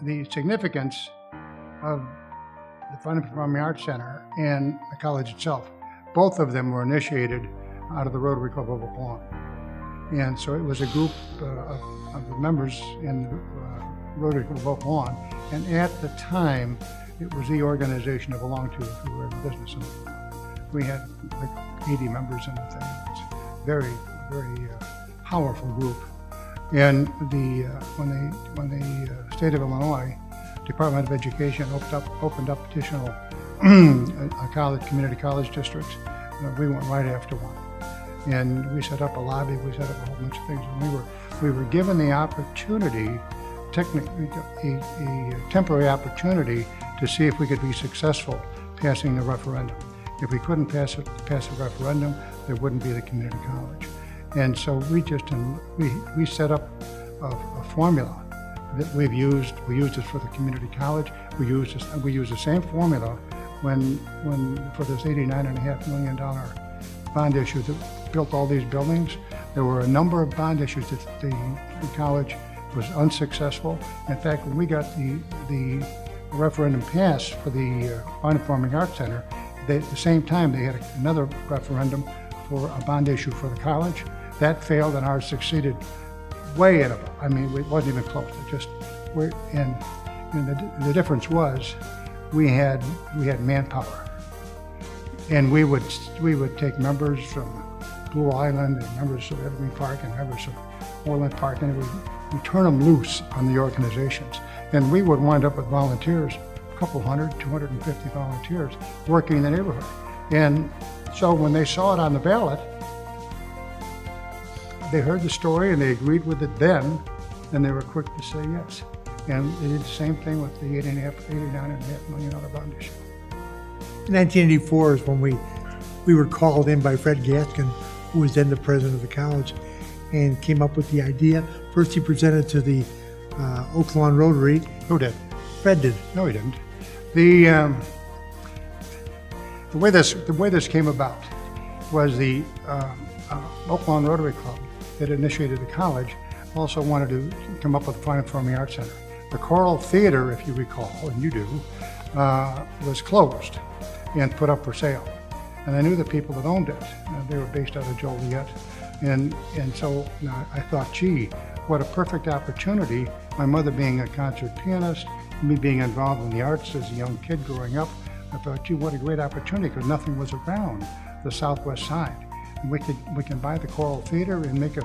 the significance of the Fine and Performing Arts Center and the college itself, both of them were initiated out of the Rotary Club of Oak Lawn. And so it was a group of the members in the Rotary Club of Oak Lawn. And at the time, it was the organization I belonged to if we were in business. And we had like 80 members in the thing. It was a very, very powerful group. And when the state of Illinois Department of Education opened up additional community college districts, we went right after one. And we set up a lobby, we set up a whole bunch of things. And we were given the opportunity, a temporary opportunity, to see if we could be successful passing the referendum. If we couldn't pass the referendum, there wouldn't be the community college. And so we set up a formula that we've used. We used it for the community college. We used the same formula when for this $89.5 million bond issue that built all these buildings. There were a number of bond issues that the college was unsuccessful. In fact, when we got the referendum passed for the Fine and Performing Arts Center, at the same time they had another referendum for a bond issue for the college. That failed and ours succeeded way in it. I mean, it wasn't even close. And the difference was we had manpower, and we would take members from Blue Island and members of Evergreen Park and members of Orland Park, and we turn them loose on the organizations. And we would wind up with volunteers, a couple hundred, 250 volunteers working in the neighborhood. And so when they saw it on the ballot, they heard the story and they agreed with it then, and they were quick to say yes. And they did the same thing with the $89.5 million bond issue. 1984 is when we were called in by Fred Gaskin, who was then the president of the college, and came up with the idea. First he presented to the Oak Lawn Rotary. Who did? Fred did. No, he didn't. The way this came about was the Oak Lawn Rotary Club that initiated the college also wanted to come up with a Fine and Performing Arts Center. The Choral Theater, if you recall, and you do, was closed and put up for sale. And I knew the people that owned it. They were based out of Joliet. And so I thought, gee, what a perfect opportunity. My mother being a concert pianist, me being involved in the arts as a young kid growing up, I thought, gee, what a great opportunity, because nothing was around the southwest side. And we can buy the Choral Theater and make a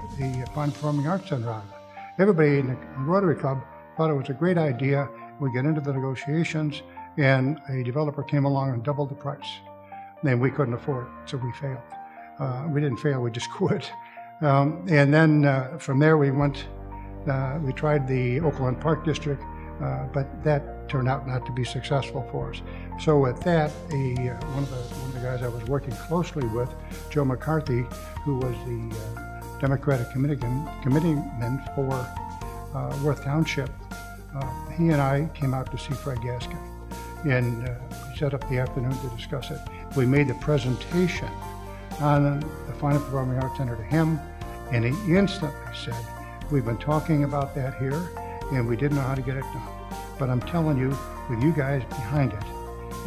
Fine Performing Arts Center out of it. Everybody in the Rotary Club thought it was a great idea. We get into the negotiations, and a developer came along and doubled the price. And we couldn't afford it, so we failed. We didn't fail, we just quit. And then from there we tried the Oakland Park District, but that turned out not to be successful for us. So with that, one of the guys I was working closely with, Joe McCarthy, who was the Democratic committeeman for Worth Township, he and I came out to see Fred Gaskin, and we set up the afternoon to discuss it. We made the presentation on the Fine and Performing Arts Center to him, and he instantly said, we've been talking about that here, and we didn't know how to get it done. But I'm telling you, with you guys behind it,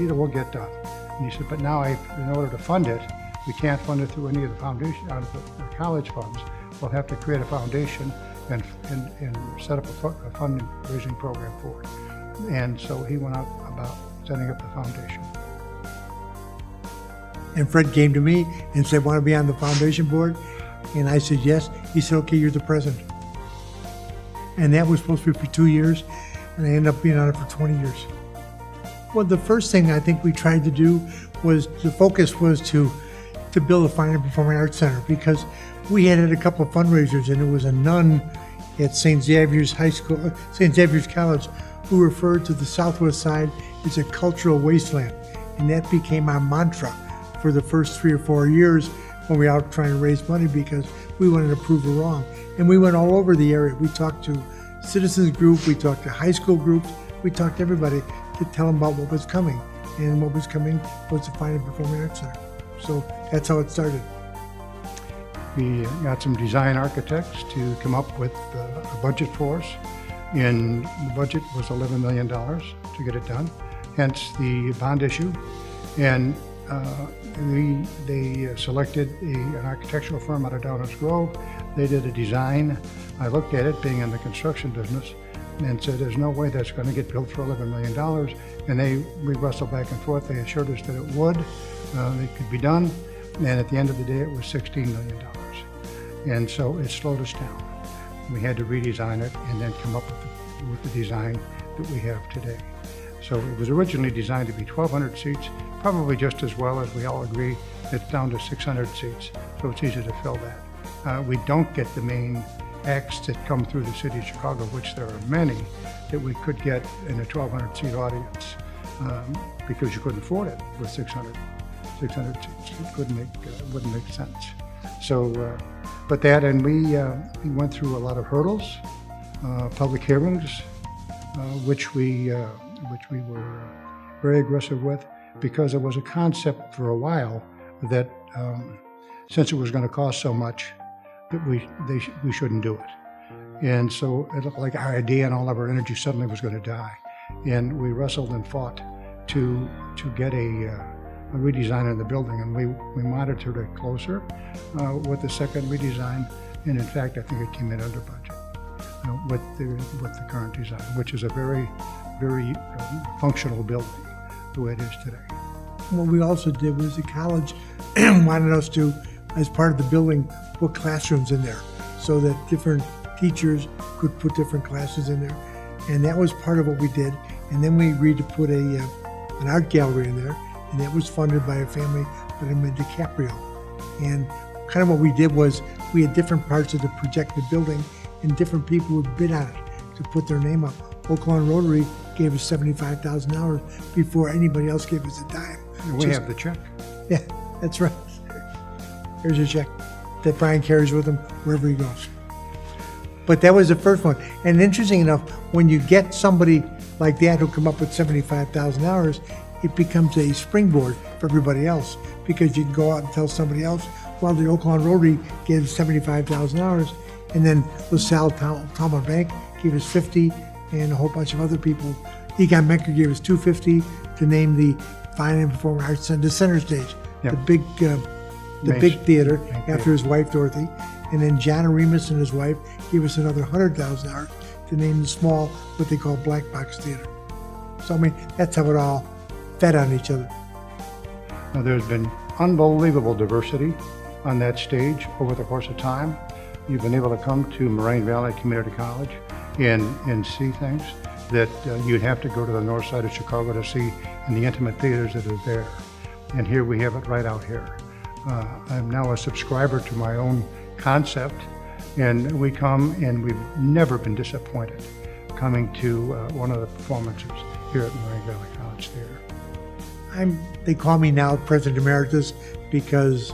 it will get done. And he said, but now in order to fund it, we can't fund it through any of the foundation, out of the college funds. We'll have to create a foundation and set up a fundraising program for it. And so he went out about setting up the foundation. And Fred came to me and said, want to be on the foundation board? And I said, yes. He said, okay, you're the president. And that was supposed to be for 2 years, and I ended up being on it for 20 years. Well, the first thing I think we tried to do was, the focus was to build a Fine and Performing Arts Center, because we had a couple of fundraisers, and it was a nun at St. Xavier's High School, St. Xavier's College, who referred to the southwest side as a cultural wasteland. And that became our mantra for the first 3 or 4 years when we were out trying to raise money, because we wanted to prove her wrong. And we went all over the area. We talked to citizens group, we talked to high school groups, we talked to everybody to tell them about what was coming. And what was coming was the Fine and Performing Arts Center. So that's how it started. We got some design architects to come up with a budget for us. and the budget was $11 million to get it done, hence the bond issue. And they selected an architectural firm out of Downers Grove. They did a design. I looked at it, being in the construction business, and said, there's no way that's going to get built for $11 million. And we wrestled back and forth. They assured us that it would, it could be done. And at the end of the day, it was $16 million. And so it slowed us down. We had to redesign it and then come up with the design that we have today. So it was originally designed to be 1,200 seats, probably just as well as we all agree. It's down to 600 seats, so it's easy to fill that. We don't get the main acts that come through the city of Chicago, which there are many, that we could get in a 1,200 seat audience because you couldn't afford it with 600 seats. It wouldn't make sense. So, but that, and we went through a lot of hurdles, public hearings, which we were very aggressive with, because it was a concept for a while that since it was going to cost so much, that we shouldn't do it. And so it looked like our idea and all of our energy suddenly was going to die. And we wrestled and fought to get a redesign in the building, and we monitored it closer with the second redesign. And in fact, I think it came in under budget with the current design, which is a very functional building the way it is today. What we also did was the college wanted us to, as part of the building, put classrooms in there so that different teachers could put different classes in there. And that was part of what we did. And then we agreed to put an art gallery in there, and that was funded by a family by the name of DiCaprio. And kind of what we did was we had different parts of the projected building, and different people would bid on it to put their name up. Oak Lawn Rotary gave us $75,000 before anybody else gave us a dime. And we have the check. Yeah, that's right. Here's a check that Brian carries with him wherever he goes. But that was the first one. And interesting enough, when you get somebody like that who come up with $75,000, it becomes a springboard for everybody else, because you can go out and tell somebody else, well, the Oak Lawn Rotary gives $75,000, and then LaSalle Talmud Bank gave us $50,000, and a whole bunch of other people. Egon Mecker gave us $250,000 to name the Fine and Performing Arts Center, the center stage, Yep. the big theater after his wife Dorothy. And then John Aremus and his wife gave us another $100,000 to name the small, what they call black box theater. So I mean, that's how it all fed on each other. Now, there's been unbelievable diversity on that stage over the course of time. You've been able to come to Moraine Valley Community College and see things that you'd have to go to the north side of Chicago to see in the intimate theaters that are there. And here we have it right out here. I'm now a subscriber to my own concept, and we come, and we've never been disappointed coming to one of the performances here at Moraine Valley College Theater. They call me now President Emeritus because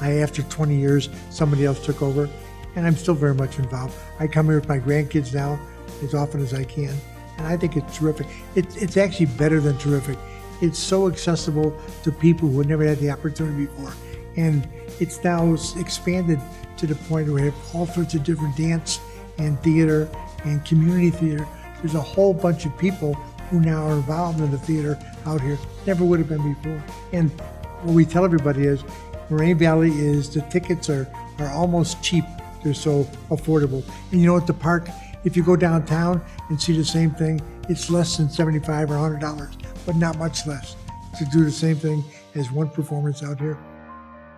after 20 years, somebody else took over, and I'm still very much involved. I come here with my grandkids now as often as I can, and I think it's terrific. It's actually better than terrific. It's so accessible to people who had never had the opportunity before, and it's now expanded to the point where we have all sorts of different dance and theater and community theater. There's a whole bunch of people who now are involved in the theater out here, never would have been before. And what we tell everybody is, Moraine Valley the tickets are almost cheap. They're so affordable. And you know, at the park, if you go downtown and see the same thing, it's less than $75 or $100, but not much less to do the same thing as one performance out here.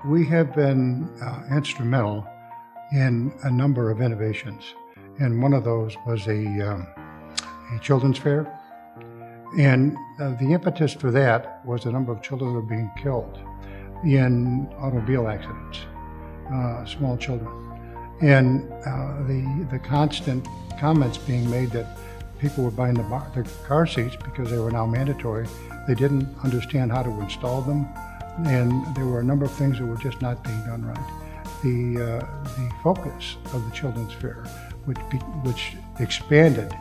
We have been instrumental in a number of innovations, and one of those was a children's fair. And the impetus for that was the number of children that were being killed in automobile accidents, small children. And the constant comments being made that people were buying the car seats because they were now mandatory. They didn't understand how to install them, and there were a number of things that were just not being done right. The focus of the children's fair, which expanded,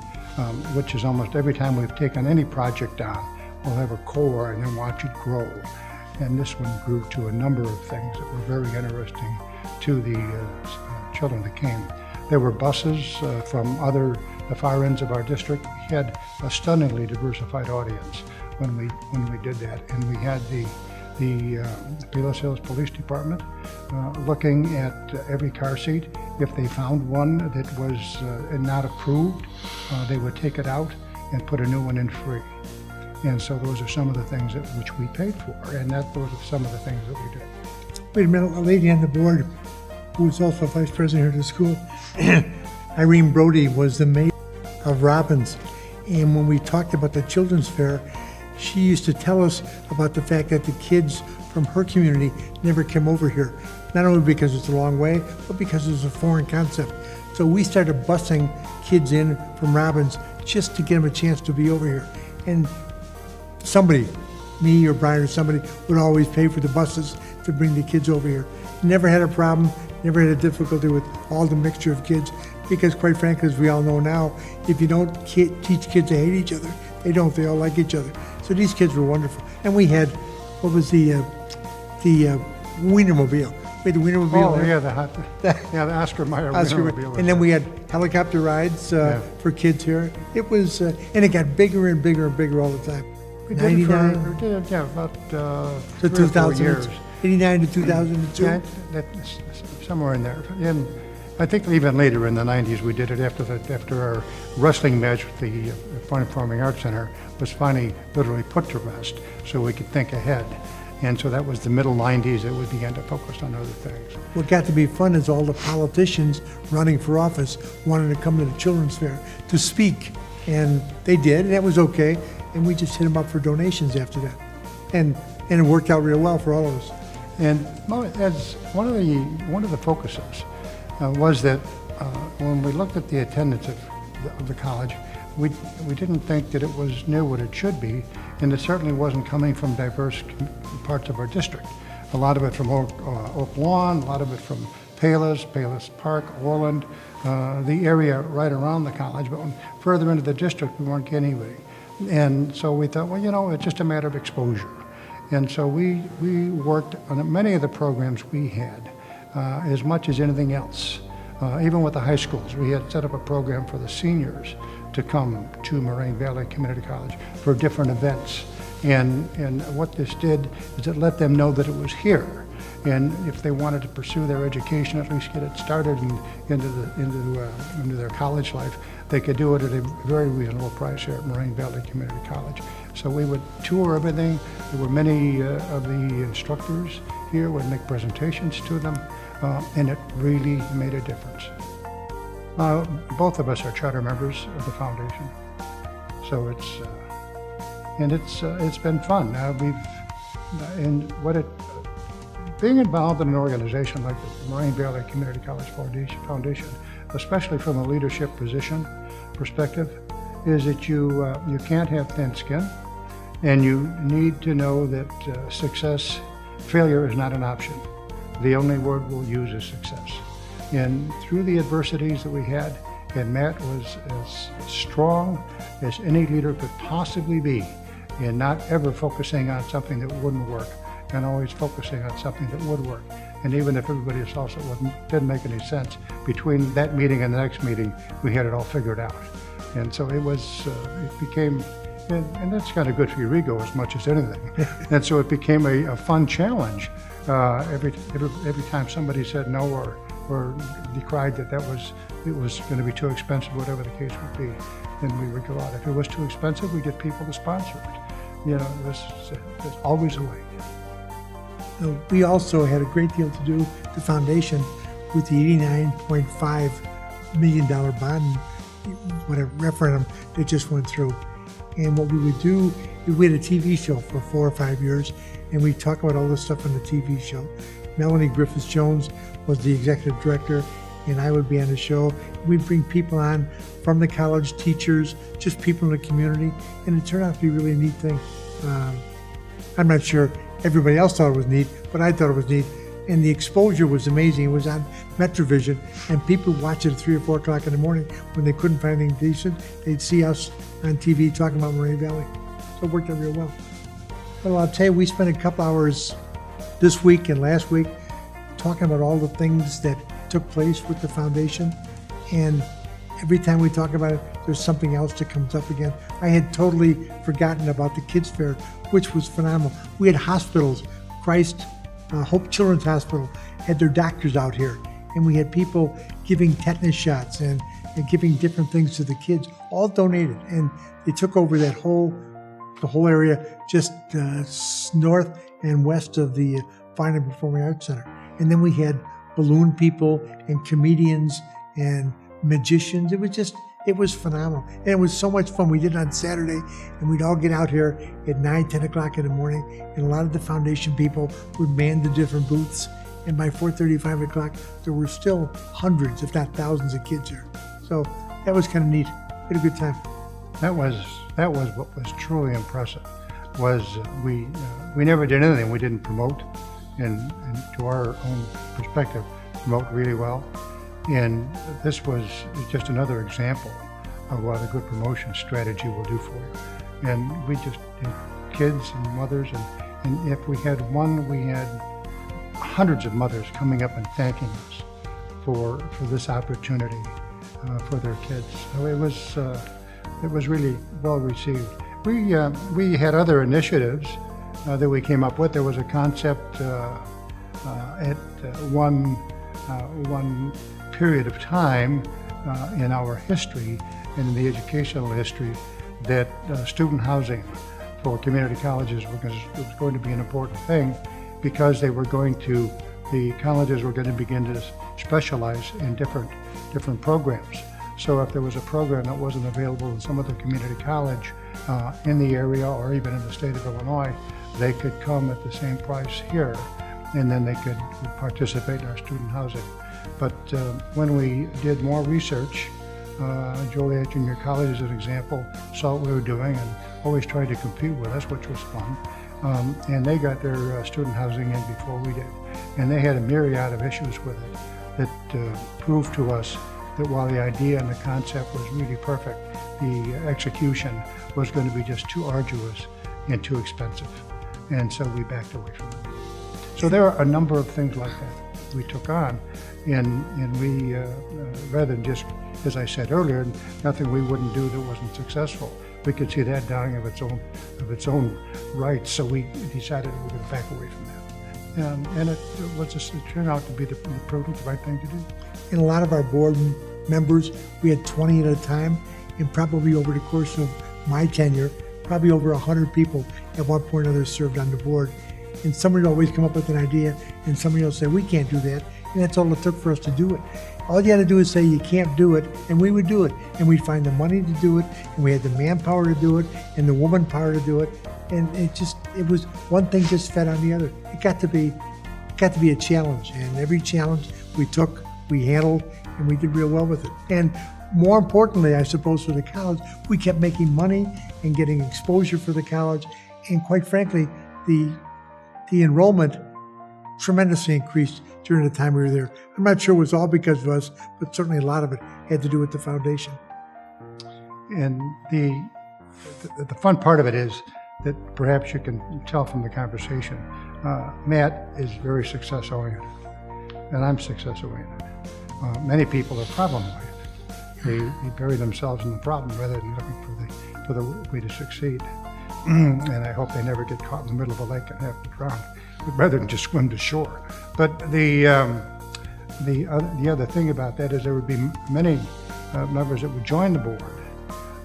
which is almost every time we've taken any project on, we'll have a core and then watch it grow. And this one grew to a number of things that were very interesting to the children that came. There were buses from other the far ends of our district. We had a stunningly diversified audience when we did that, and we had the Palos Hills Police Department looking at every car seat. If they found one that was not approved, they would take it out and put a new one in free. And so those are some of the things which we paid for, and those are some of the things that we did. Wait a minute, a lady on the board who was also vice president here at the school, Irene Brody, was the mayor of Robbins. And when we talked about the children's fair, she used to tell us about the fact that the kids from her community never came over here. Not only because it's a long way, but because it's a foreign concept. So we started busing kids in from Robbins just to get them a chance to be over here. And somebody, me or Brian or somebody, would always pay for the buses to bring the kids over here. Never had a problem, never had a difficulty with all the mixture of kids, because quite frankly, as we all know now, if you don't teach kids to hate each other, they don't, they all like each other. So these kids were wonderful. And we had, what was the Wienermobile. We had the Wienermobile. Oh, yeah, the Oscar Mayer Wienermobile. And then we had helicopter rides for kids here. It was, and it got bigger and bigger and bigger all the time. We did it for, about 3 or 4 years. 89 to 2002? Yeah, that's somewhere in there. And I think even later in the 90s we did it after our wrestling match with the Fine Performing Arts Center was finally literally put to rest so we could think ahead. And so that was the middle 90s that we began to focus on other things. What got to be fun is all the politicians running for office wanted to come to the children's fair to speak. And they did, and that was okay. And we just hit them up for donations after that. And it worked out real well for all of us. And as one of the focuses was that when we looked at the attendance of the college, we didn't think that it was near what it should be, and it certainly wasn't coming from diverse parts of our district. A lot of it from Oak Lawn, a lot of it from Palos Park, Orland, the area right around the college, but further into the district we weren't getting anybody. And so we thought, well, it's just a matter of exposure. And so we worked on many of the programs we had, as much as anything else. Even with the high schools, we had set up a program for the seniors to come to Moraine Valley Community College for different events. And what this did is it let them know that it was here. And if they wanted to pursue their education, at least get it started into their college life, they could do it at a very reasonable price here at Moraine Valley Community College. So we would tour everything. There were many of the instructors here would make presentations to them, and it really made a difference. Both of us are charter members of the foundation, so it's been fun. Being involved in an organization like the Moraine Valley Community College Foundation, especially from a leadership perspective, is that you can't have thin skin, and you need to know that failure is not an option. The only word we'll use is success. And through the adversities that we had, and Matt was as strong as any leader could possibly be, and not ever focusing on something that wouldn't work, and always focusing on something that would work. And even if everybody else thought it didn't make any sense, between that meeting and the next meeting, we had it all figured out. And so it became, and that's kind of good for your ego as much as anything. And so it became a fun challenge. Every time somebody said no or decried that it was going to be too expensive, whatever the case would be, then we would go out. If it was too expensive, we'd get people to sponsor it. There's always a way. We also had a great deal to do with the foundation with the $89.5 million bond, whatever referendum that just went through. And what we would do, we had a TV show for 4 or 5 years, and we talk about all this stuff on the TV show. Melanie Griffiths-Jones was the executive director, and I would be on the show. We'd bring people on from the college, teachers, just people in the community, and it turned out to be a really neat thing. I'm not sure everybody else thought it was neat, but I thought it was neat. And the exposure was amazing. It was on Metrovision, and people watched it at 3 or 4 o'clock in the morning when they couldn't find anything decent. They'd see us on TV talking about Moraine Valley. So it worked out real well. Well, I'll tell you, we spent a couple hours this week and last week talking about all the things that took place with the foundation. And every time we talk about it, there's something else that comes up again. I had totally forgotten about the kids fair, which was phenomenal. We had hospitals. Hope Children's Hospital had their doctors out here, and we had people giving tetanus shots and giving different things to the kids, all donated. And they took over the whole area just north and west of the Fine and Performing Arts Center. And then we had balloon people and comedians and magicians. It was phenomenal. And it was so much fun. We did it on Saturday, and we'd all get out here at 9, 10 o'clock in the morning, and a lot of the foundation people would man the different booths. And by 4:30, 5 o'clock, there were still hundreds, if not thousands of kids here. So that was kind of neat. We had a good time. That was what was truly impressive. Was we never did anything we didn't promote, and to our own perspective, promote really well. And this was just another example of what a good promotion strategy will do for you. And we just had kids and mothers, and if we had one, we had hundreds of mothers coming up and thanking us for this opportunity for their kids. So it was really well received. We had other initiatives that we came up with. There was a concept at one period of time in our history and in the educational history that student housing for community colleges was going to be an important thing, because the colleges were going to begin to specialize in different programs. So if there was a program that wasn't available in some other community college in the area or even in the state of Illinois, they could come at the same price here, and then they could participate in our student housing. But when we did more research, Joliet Junior College, as an example, saw what we were doing and always tried to compete with us, which was fun. And they got their student housing in before we did. And they had a myriad of issues with it that proved to us that while the idea and the concept was really perfect, the execution was going to be just too arduous and too expensive. And so we backed away from it. So there are a number of things like that we took on, and we, rather than just, as I said earlier, nothing we wouldn't do that wasn't successful. We could see that dying of its own rights, so we decided we were going to back away from that. And it turned out to be the right thing to do. And a lot of our board members, we had 20 at a time, and probably over the course of my tenure, probably over 100 people at one point or another served on the board. And somebody will always come up with an idea, and somebody will say, we can't do that. And that's all it took for us to do it. All you had to do is say you can't do it, and we would do it. And we'd find the money to do it, and we had the manpower to do it, and the woman power to do it. And it was one thing just fed on the other. It got to be a challenge, and every challenge we took, we handled, and we did real well with it. And more importantly, I suppose, for the college, we kept making money and getting exposure for the college. And quite frankly, the enrollment tremendously increased during the time we were there. I'm not sure it was all because of us, but certainly a lot of it had to do with the foundation. And the fun part of it is that perhaps you can tell from the conversation, Matt is very success-oriented, and I'm success-oriented. Many people are problem-oriented. They bury themselves in the problem rather than looking for the way to succeed. And I hope they never get caught in the middle of a lake and have to drown, rather than just swim to shore. But the other thing about that is there would be many members that would join the board,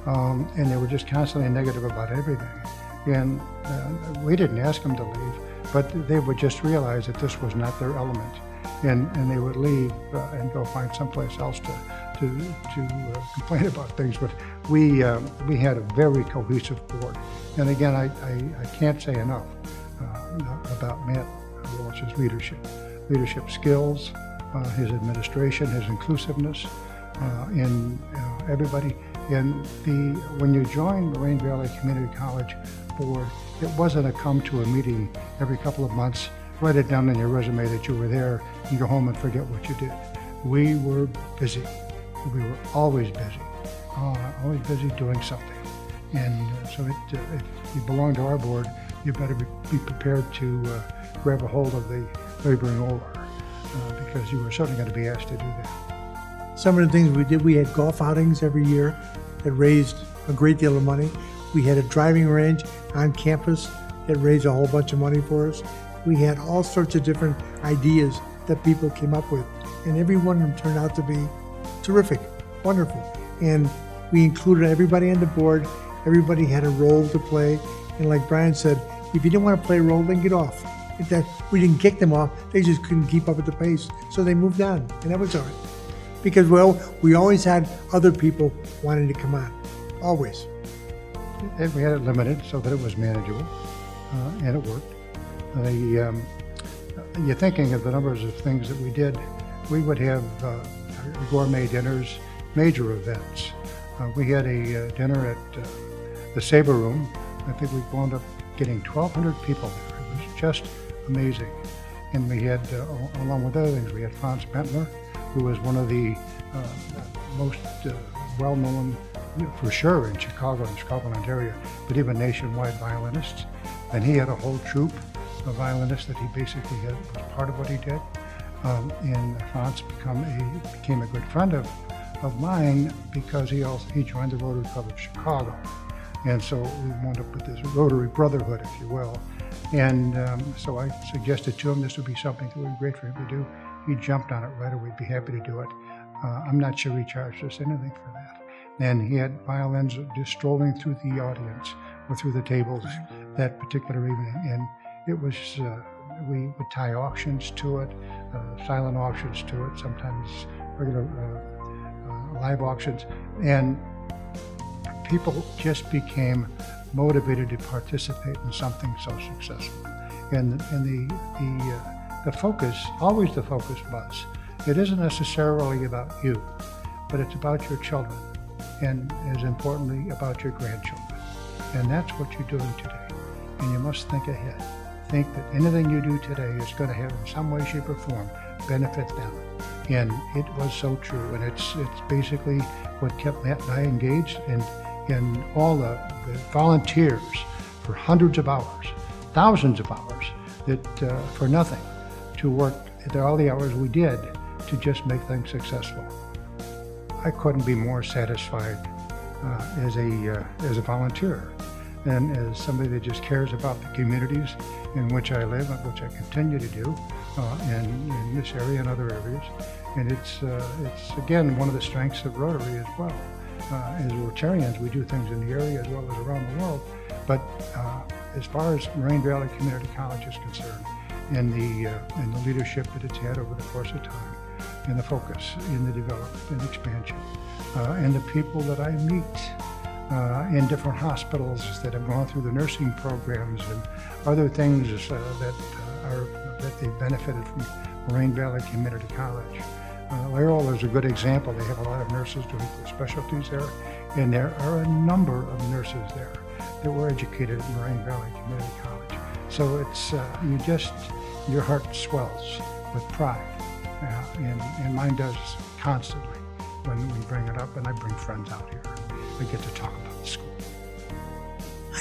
and they were just constantly negative about everything. And we didn't ask them to leave, but they would just realize that this was not their element, and they would leave and go find someplace else to complain about things. But we had a very cohesive board. And again, I can't say enough about Matt Walsh's leadership skills, his administration, his inclusiveness, and everybody. And when you join the Rain Valley Community College board, it wasn't a come to a meeting every couple of months, write it down in your resume that you were there, and go home and forget what you did. We were busy. We were always busy doing something. And so if you belong to our board, you better be prepared to grab a hold of the laboring oar, because you are certainly going to be asked to do that. Some of the things we did, we had golf outings every year that raised a great deal of money. We had a driving range on campus that raised a whole bunch of money for us. We had all sorts of different ideas that people came up with, and every one of them turned out to be terrific, wonderful. And we included everybody on the board. Everybody had a role to play. And like Brian said, if you didn't want to play a role, then get off. We didn't kick them off. They just couldn't keep up with the pace. So they moved on, and that was all right. Because, well, we always had other people wanting to come on, always. And we had it limited so that it was manageable, and it worked. You're thinking of the numbers of things that we did. We would have gourmet dinners, major events. We had a dinner at the Sabre Room. I think we wound up getting 1,200 people there. It was just amazing. And we had, along with other things, we had Franz Bentler, who was one of the most well-known, for sure, in Chicago and Scotland area, but even nationwide violinists. And he had a whole troupe of violinists that he basically was part of what he did. And Franz became a good friend of mine because he joined the Rotary Club of Chicago. And so we wound up with this Rotary Brotherhood, if you will. And so I suggested to him this would be something that would be great for him to do. He jumped on it right away. We'd be happy to do it. I'm not sure he charged us anything for that. And he had violins just strolling through the audience or through the tables that particular evening. And it was, we would tie auctions to it, silent auctions to it, sometimes regular live auctions. And people just became motivated to participate in something so successful. And the focus, always the focus was, it isn't necessarily about you, but it's about your children, and as importantly, about your grandchildren. And that's what you're doing today. And you must think ahead. Think that anything you do today is going to have, in some way, shape, or form, benefit them. And it was so true. And it's basically what kept Matt and I engaged, and all the volunteers for hundreds of hours, thousands of hours, that for nothing, to work at all the hours we did to just make things successful. I couldn't be more satisfied as a volunteer and as somebody that just cares about the communities in which I live and which I continue to do in this area and other areas. And it's again one of the strengths of Rotary as well. As Rotarians, we do things in the area as well as around the world. But as far as Moraine Valley Community College is concerned, and the leadership that it's had over the course of time, and the focus in the development and expansion, and the people that I meet in different hospitals that have gone through the nursing programs and other things that they've benefited from Moraine Valley Community College. Laurel is a good example. They have a lot of nurses doing specialties there, and there are a number of nurses there that were educated at Moraine Valley Community College. So it's your heart swells with pride, and mine does constantly when we bring it up, and I bring friends out here. We get to talk about the school.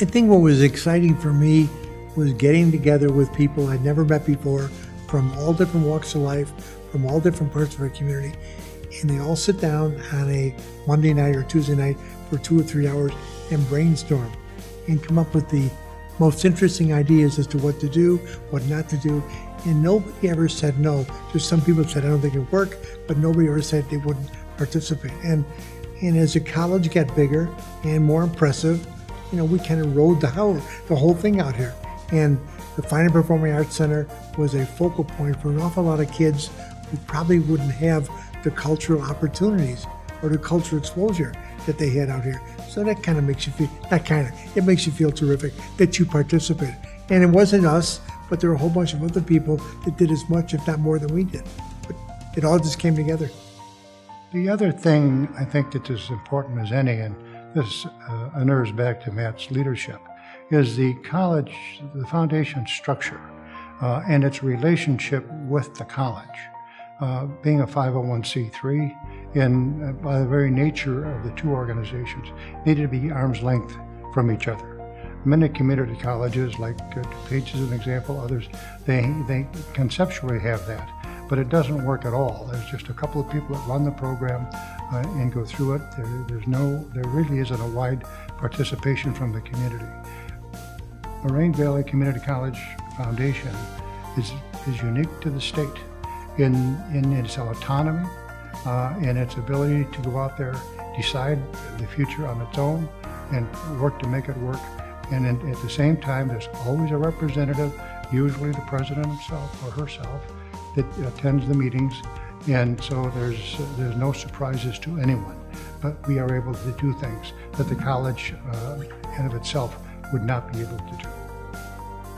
I think what was exciting for me was getting together with people I'd never met before from all different walks of life, from all different parts of our community, and they all sit down on a Monday night or Tuesday night for 2 or 3 hours and brainstorm and come up with the most interesting ideas as to what to do, what not to do, and nobody ever said no. Just some people said, I don't think it'll work, but nobody ever said they wouldn't participate. And as the college got bigger and more impressive, we kind of rode the whole thing out here. And the Fine and Performing Arts Center was a focal point for an awful lot of kids who probably wouldn't have the cultural opportunities or the cultural exposure that they had out here. So that kind of makes you feel, it makes you feel terrific that you participate. And it wasn't us, but there were a whole bunch of other people that did as much, if not more, than we did. But it all just came together. The other thing I think that is important as any, and this inures back to Matt's leadership, is the college, the foundation structure, and its relationship with the college. Being a 501c3, and by the very nature of the two organizations, needed to be arm's length from each other. Many community colleges, like DuPage is an example, others, they conceptually have that. but it doesn't work at all. There's just a couple of people that run the program and go through it. There really isn't a wide participation from the community. Moraine Valley Community College Foundation is unique to the state in its autonomy, in its ability to go out there, decide the future on its own, and work to make it work. And at the same time, there's always a representative, usually the president himself or herself, that attends the meetings. And so there's no surprises to anyone. But we are able to do things that the college in of itself would not be able to do.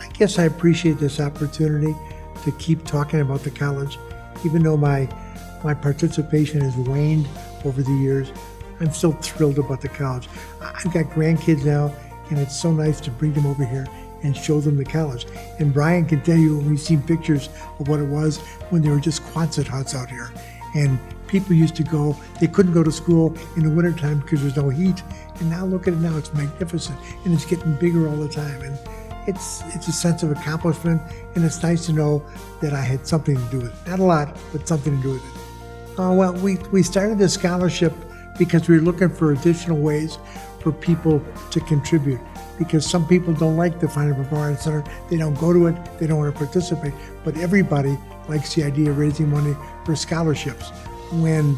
I guess I appreciate this opportunity to keep talking about the college. Even though my participation has waned over the years, I'm still thrilled about the college. I've got grandkids now, and it's so nice to bring them over here and show them the college. And Brian can tell you, when we've seen pictures of what it was when there were just Quonset huts out here. And people used to go, they couldn't go to school in the wintertime because there's no heat. And now look at it now, it's magnificent. And it's getting bigger all the time. And it's a sense of accomplishment, and it's nice to know that I had something to do with it. Not a lot, but something to do with it. Well, we started this scholarship because we were looking for additional ways for people to contribute. Because some people don't like the Fine and Performing Arts Center, they don't go to it, they don't want to participate. But everybody likes the idea of raising money for scholarships. When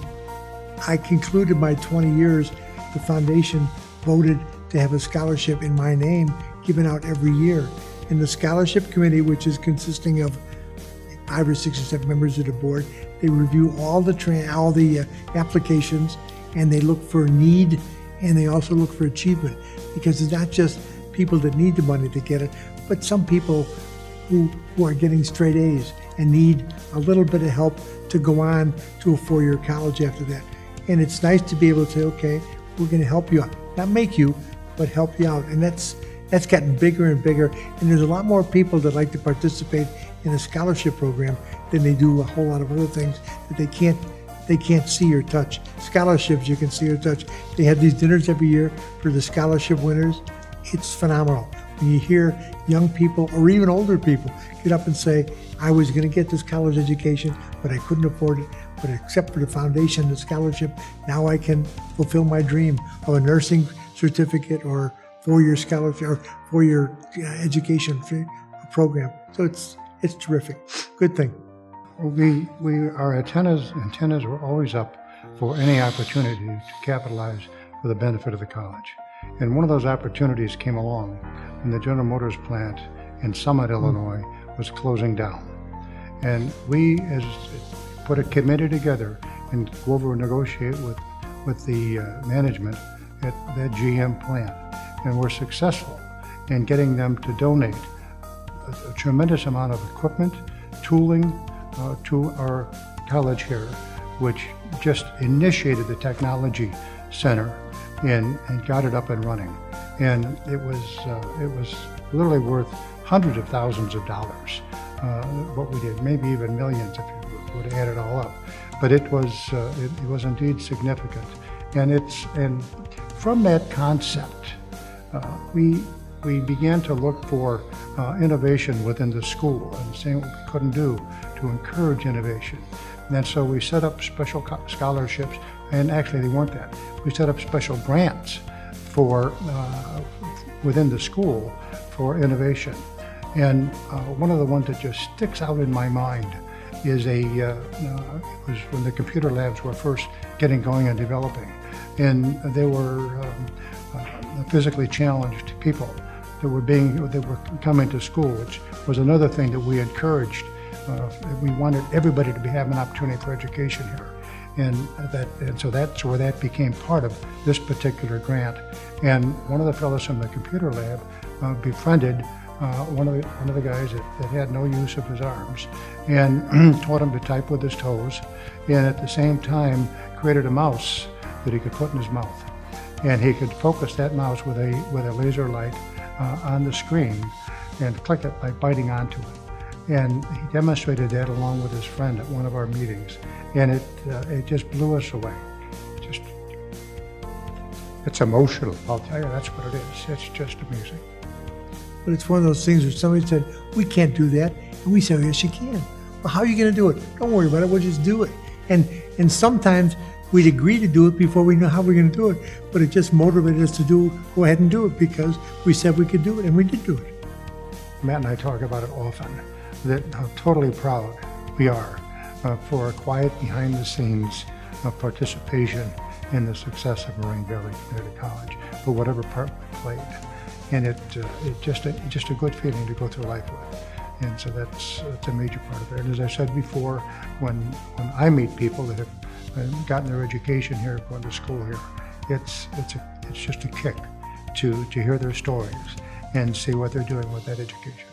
I concluded my 20 years, the foundation voted to have a scholarship in my name given out every year. And the scholarship committee, which is consisting of 5 or 6 or 7 members of the board, they review all the applications, and they look for need, and they also look for achievement, because it's not just people that need the money to get it, but some people who are getting straight A's and need a little bit of help to go on to a 4-year college after that. And it's nice to be able to say, okay, we're going to help you out. Not make you, but help you out. And that's gotten bigger and bigger. And there's a lot more people that like to participate in a scholarship program than they do a whole lot of other things that they can't see or touch. Scholarships you can see or touch. They have these dinners every year for the scholarship winners. It's phenomenal. When you hear young people or even older people get up and say, I was going to get this college education, but I couldn't afford it. But except for the foundation, the scholarship, now I can fulfill my dream of a nursing certificate or 4-year scholarship or 4-year education program. So it's terrific. Good thing. Our antennas were always up for any opportunity to capitalize for the benefit of the college. And one of those opportunities came along when the General Motors plant in Summit, Illinois was closing down. And we put a committee together and go over and negotiate with the management at that GM plant. And we're successful in getting them to donate a tremendous amount of equipment, tooling to our college here, which just initiated the technology center and got it up and running. And it was literally worth hundreds of thousands of dollars, what we did, maybe even millions if you would add it all up. But it was indeed significant. And from that concept, we began to look for innovation within the school and seeing what we couldn't do to encourage innovation. And so we set up special scholarships, and actually they weren't that. We set up special grants for within the school for innovation. And one of the ones that just sticks out in my mind is it was when the computer labs were first getting going and developing. And they were physically challenged people that were coming to school, which was another thing that we encouraged. We wanted everybody to have an opportunity for education here. And so that's where that became part of this particular grant. And one of the fellows from the computer lab befriended one of the guys that had no use of his arms, and taught him to type with his toes, and at the same time created a mouse that he could put in his mouth. And he could focus that mouse with a laser light on the screen and click it by biting onto it. And he demonstrated that along with his friend at one of our meetings. And it just blew us away. It's emotional, I'll tell you, that's what it is. It's just amazing. But it's one of those things where somebody said, we can't do that. And we said, yes, you can. Well, how are you going to do it? Don't worry about it. We'll just do it. And sometimes we'd agree to do it before we know how we're going to do it, but it just motivated us to go ahead and do it because we said we could do it, and we did do it. Matt and I talk about it often, that how totally proud we are for a quiet behind-the-scenes participation in the success of Moraine Valley Community College, for whatever part we played. And it's just a good feeling to go through life with. And so that's a major part of it. And as I said before, when I meet people that have gotten their education here, going to school here, it's just a kick to hear their stories and see what they're doing with that education.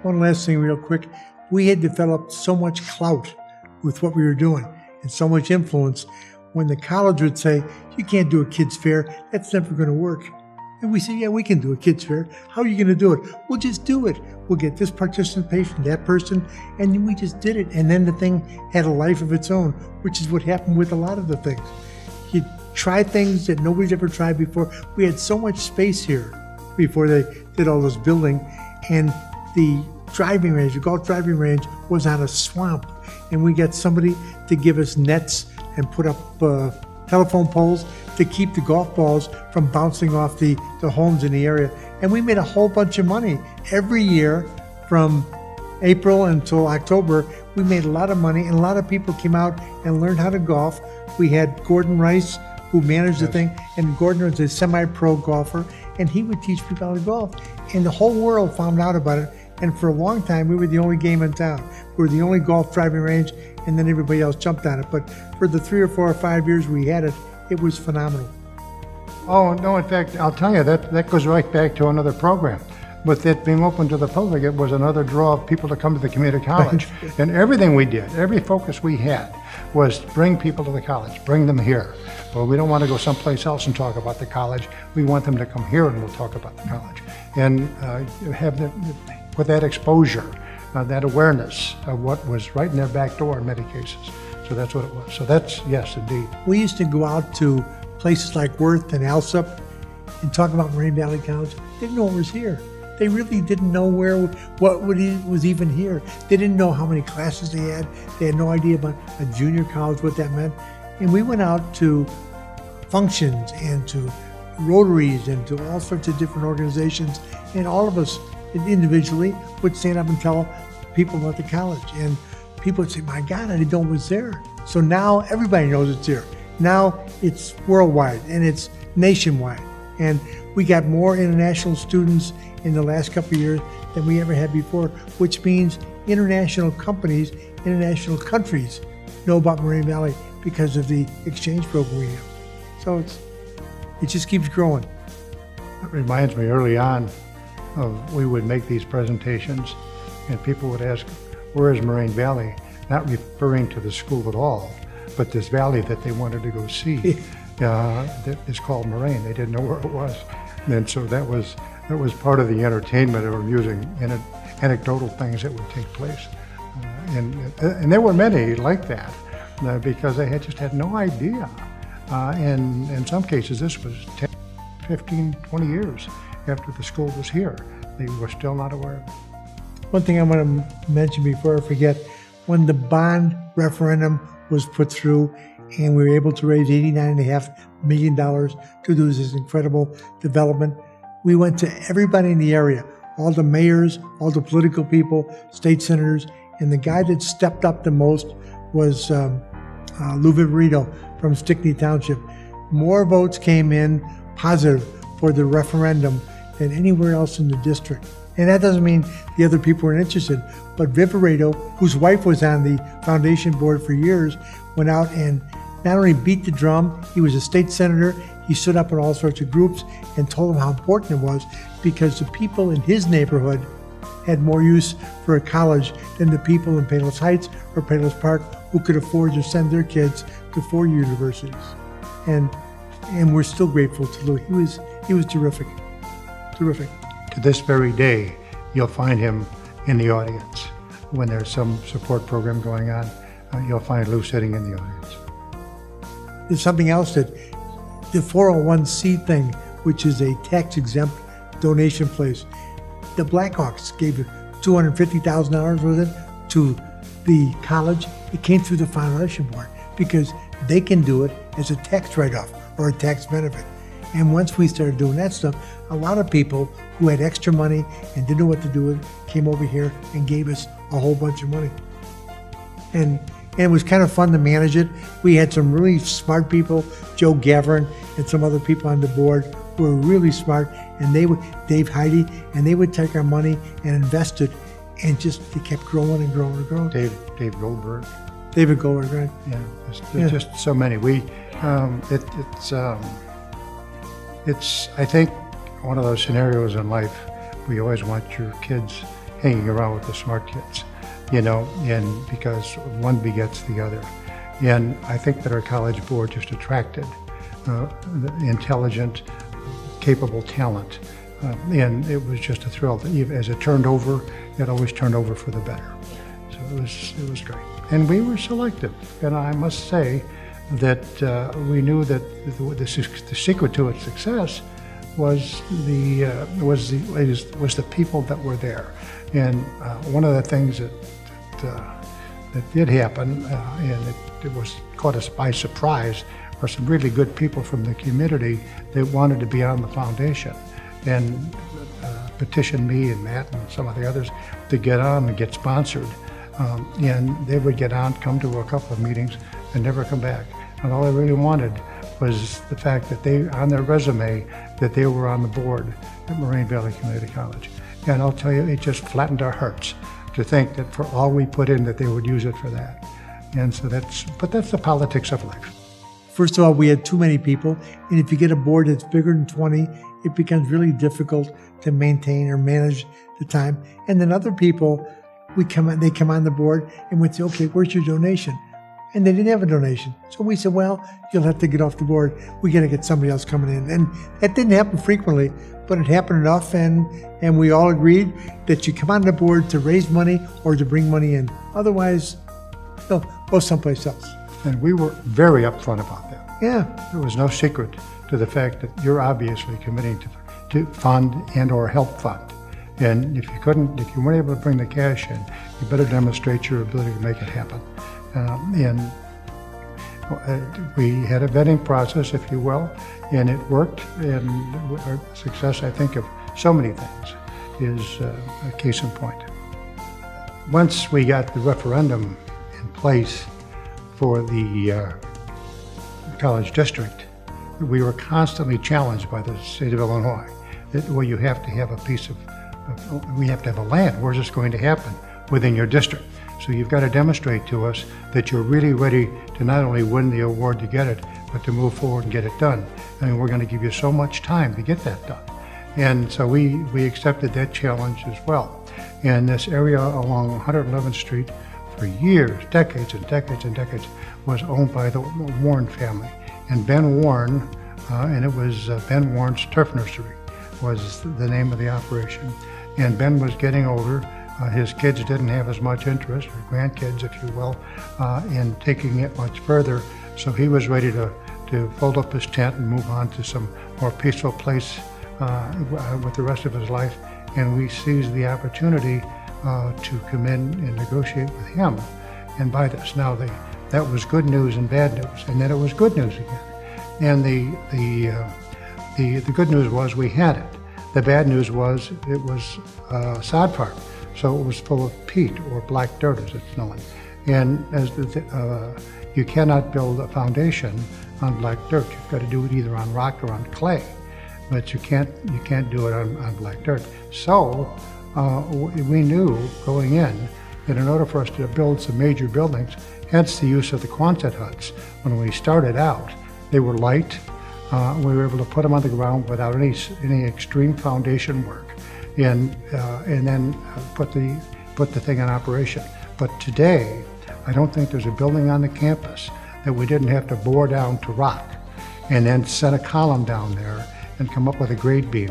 One last thing real quick. We had developed so much clout with what we were doing and so much influence. When the college would say, you can't do a kids fair, that's never going to work. And we say, yeah, we can do a kids fair. How are you going to do it? We'll just do it. We'll get this participation, that person, and then we just did it. And then the thing had a life of its own, which is what happened with a lot of the things. You try things that nobody's ever tried before. We had so much space here before they did all this building, and the driving range, the golf driving range, was on a swamp. And we got somebody to give us nets and put up telephone poles to keep the golf balls from bouncing off the homes in the area. And we made a whole bunch of money. Every year from April until October, we made a lot of money, and a lot of people came out and learned how to golf. We had Gordon Rice, who managed the thing, and Gordon was a semi-pro golfer, and he would teach people how to golf. And the whole world found out about it. And for a long time, we were the only game in town. We were the only golf driving range, and then everybody else jumped on it. But for the 3 or 4 or 5 years we had it, it was phenomenal. Oh, no, in fact, I'll tell you, that goes right back to another program. With it being open to the public, it was another draw of people to come to the community college. And everything we did, every focus we had, was bring people to the college, bring them here. Well, we don't want to go someplace else and talk about the college. We want them to come here and we'll talk about the college. And with that exposure, that awareness of what was right in their back door in many cases. So that's what it was. So that's, yes, indeed. We used to go out to places like Worth and Alsop and talk about Moraine Valley College. They didn't know what was here. They really didn't know what was even here. They didn't know how many classes they had. They had no idea about a junior college, what that meant. And we went out to functions and to Rotaries and to all sorts of different organizations, and all of us individually would stand up and tell people about the college. And people would say, my God, I didn't know it was there. So now everybody knows it's here. Now it's worldwide and it's nationwide. And we got more international students in the last couple of years than we ever had before, which means international companies, international countries know about Moraine Valley because of the exchange program we have. So it just keeps growing. It reminds me early on of, we would make these presentations and people would ask, where is Moraine Valley? Not referring to the school at all, but this valley that they wanted to go see. That is called Moraine. They didn't know where it was. And so that was part of the entertainment of using anecdotal things that would take place. And there were many like that because they just had no idea. And in some cases, this was 10, 15, 20 years after the school was here. They were still not aware of it. One thing I want to mention before I forget, when the bond referendum was put through and we were able to raise $89.5 million to do this incredible development, we went to everybody in the area, all the mayors, all the political people, state senators, and the guy that stepped up the most was Lou Viverito from Stickney Township. More votes came in positive for the referendum than anywhere else in the district. And that doesn't mean the other people weren't interested, but Viverito, whose wife was on the foundation board for years, went out and not only beat the drum, he was a state senator, he stood up in all sorts of groups and told them how important it was because the people in his neighborhood had more use for a college than the people in Palos Heights or Palos Park who could afford to send their kids to 4 universities. And we're still grateful to Lou. He was terrific. Terrific. To this very day, you'll find him in the audience. When there's some support program going on, you'll find Lou sitting in the audience. There's something else that the 401c thing, which is a tax-exempt donation place, the Blackhawks gave $250,000, was it, to the college, it came through the foundation board because they can do it as a tax write-off or a tax benefit. And once we started doing that stuff, a lot of people who had extra money and didn't know what to do with it came over here and gave us a whole bunch of money. And it was kind of fun to manage it. We had some really smart people, Joe Gavin and some other people on the board who were really smart, and they would, Dave Heidi, and they would take our money and invest it, and just it kept growing and growing and growing. Dave Goldberg. David Goldberg, right? Yeah, there's just so many. It's I think one of those scenarios in life where you always want your kids hanging around with the smart kids, and because one begets the other. And I think that our college board just attracted the intelligent, capable talent. And it was just a thrill. As it turned over, it always turned over for the better. So it was great. And we were selective. And I must say that we knew that the secret to its success was the people that were there. And one of the things that did happen, and it was caught us by surprise, were some really good people from the community that wanted to be on the foundation and petitioned me and Matt and some of the others to get on and get sponsored. And they would get on, come to a couple of meetings, and never come back. And all they really wanted was the fact that they, on their resume, that they were on the board at Moraine Valley Community College. And I'll tell you, it just flattened our hearts to think that for all we put in, that they would use it for that. And so that's the politics of life. First of all, we had too many people, and if you get a board that's bigger than 20, it becomes really difficult to maintain or manage the time. And then other people, they come on the board and we'd say, okay, where's your donation? And they didn't have a donation. So we said, well, you'll have to get off the board. We got to get somebody else coming in. And that didn't happen frequently, but it happened enough, and we all agreed that you come on the board to raise money or to bring money in. Otherwise, go someplace else. And we were very upfront about that. Yeah. There was no secret to the fact that you're obviously committing to fund and or help fund. And if you weren't able to bring the cash in, you better demonstrate your ability to make it happen. And we had a vetting process, if you will, and it worked. And our success, I think, of so many things is a case in point. Once we got the referendum in place for the college district, we were constantly challenged by the state of Illinois that, well, you have to have we have to have a land. Where's this going to happen? Within your district. So you've got to demonstrate to us that you're really ready to not only win the award to get it, but to move forward and get it done. And we're going to give you so much time to get that done. And so we accepted that challenge as well. And this area along 111th Street for years, decades and decades and decades, was owned by the Warren family. And Ben Warren, and it was Ben Warren's Turf Nursery was the name of the operation. And Ben was getting older. His kids didn't have as much interest, or grandkids, if you will, in taking it much further. So he was ready to fold up his tent and move on to some more peaceful place with the rest of his life. And we seized the opportunity to come in and negotiate with him and buy this. Now, that was good news and bad news, and then it was good news again. And the good news was we had it. The bad news was it was sod farm. So it was full of peat, or black dirt as it's known. And as you cannot build a foundation on black dirt. You've got to do it either on rock or on clay, but you can't do it on black dirt. So we knew going in that in order for us to build some major buildings, hence the use of the Quonset huts. When we started out, they were light. We were able to put them on the ground without any extreme foundation work. And then put the thing in operation. But today, I don't think there's a building on the campus that we didn't have to bore down to rock, and then set a column down there and come up with a grade beam,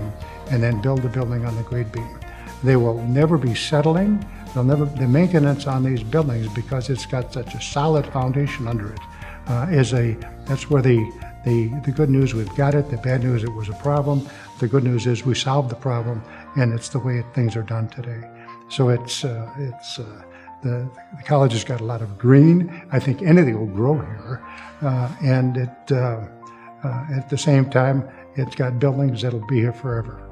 and then build the building on the grade beam. They will never be settling. The maintenance on these buildings, because it's got such a solid foundation under it, that's where the good news, we've got it. The bad news, it was a problem. The good news is we solved the problem, and it's the way things are done today. So it's the college has got a lot of green. I think anything will grow here. And at the same time, it's got buildings that'll be here forever.